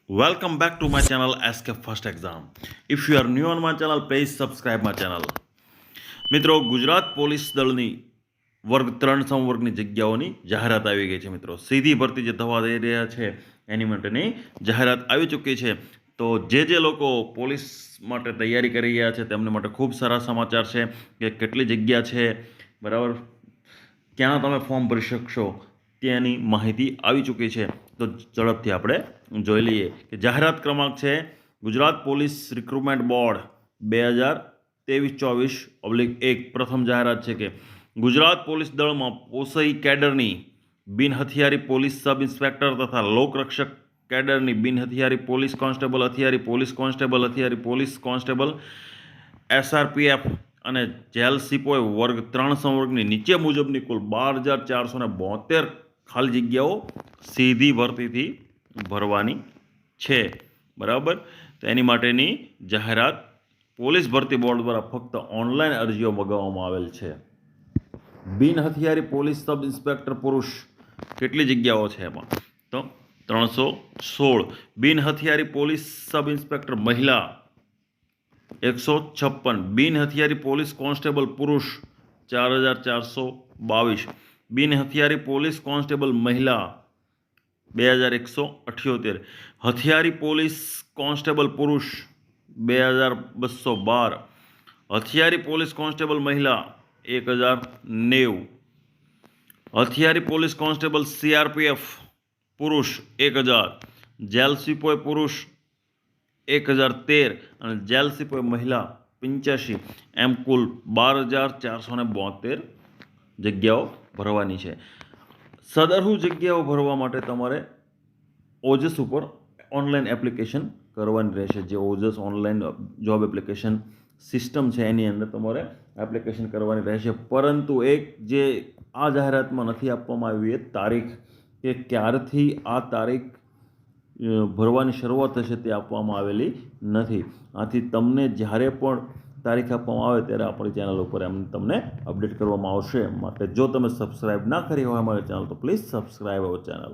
Welcome back to my channel SK First Exam. If you are new on my channel, please subscribe my channel. મિત્રો, Gujarat police દળની વર્ગ 3 સંવર્ગની જગ્યાઓની જાહેરાત આવી ગઈ છે. મિત્રો, સીધી ભરતી જે થવા જઈ રહ્યા છે એની માટેની જાહેરાત આવી ચૂકી છે. તો જે લોકો પોલીસ માટે તૈયારી કરી રહ્યા છે તેમના માટે ખૂબ સારા સમાચાર છે કે કેટલી જગ્યા છે, બરાબર, ક્યાં તમે ફોર્મ ભરી શકશો તેની માહિતી આવી ચૂકી છે. તો ઝડપથી આપણે જોઈ લઈએ કે જાહેરાત ક્રમાંક છે ગુજરાત પોલીસ રિક્રુટમેન્ટ બોર્ડ 2023-24/1. પ્રથમ જાહેરાત છે કે ગુજરાત પોલીસ દળમાં પોસઈ કેડરની બિનહથિયારી પોલીસ સબ ઇન્સ્પેક્ટર તથા લોકરક્ષક કેડરની બિનહથિયારી પોલીસ કોન્સ્ટેબલ, હથિયારી પોલીસ કોન્સ્ટેબલ, હથિયારી પોલીસ કોન્સ્ટેબલ, SRPF અને જેલ સિપોય વર્ગ 3 સંવર્ગની નીચે મુજબની કુલ 12,472 ખાલી જગ્યાઓ સીધી ભરતીથી ભરવાની છે. બરાબર, તો એની માટેની જાહેરાત પોલીસ ભરતી બોર્ડ દ્વારા ફક્ત ઓનલાઈન અરજીઓ મગાવવામાં આવેલ છે. બિન હથિયારી પોલીસ સબ ઇન્સ્પેક્ટર પુરુષ કેટલી જગ્યાઓ છે એમાં? તો 316. બિન હથિયારી પોલીસ સબ ઇન્સ્પેક્ટર મહિલા 156. બિન હથિયારી પોલીસ કોન્સ્ટેબલ પુરુષ 4,422. બિન હથિયારી પોલીસ કોન્સ્ટેબલ મહિલા 2,178. હથિયારી પોલીસ કોન્સ્ટેબલ પુરુષ 2,212. હથિયારી પોલીસ કોન્સ્ટેબલ મહિલા 1,090. હથિયારી પોલીસ કોન્સ્ટેબલ CRPF પુરુષ 1,000. જેલ સિપોય પુરુષ 1,013 અને જેલ સિપોય મહિલા 85. એમ કુલ 12,472 જગ્યાઓ ભરવાની છે. સદરહુ જગ્યાઓ ભરવા માટે તમારે ઓજસ ઉપર ઓનલાઈન એપ્લિકેશન કરવાની રહેશે. જે ઓજસ ઓનલાઈન જોબ એપ્લિકેશન સિસ્ટમ છે એની અંદર તમારે એપ્લિકેશન કરવાની રહેશે. પરંતુ એક જે આ જાહેરાતમાં નથી આપવામાં આવી એ તારીખ કે ક્યારથી આ તારીખ ભરવાની શરૂઆત થશે તે આપવામાં આવેલી નથી. આથી તમને જ્યારે પણ તારીખ આપવામાં આવે ત્યારે આપણી ચેનલ ઉપર તમને અપડેટ કરવામાં આવશે. માટે જો તમે સબસ્ક્રાઈબ ના કરી હોય અમારી ચેનલ તો પ્લીઝ સબસ્ક્રાઈબ અવર ચેનલ.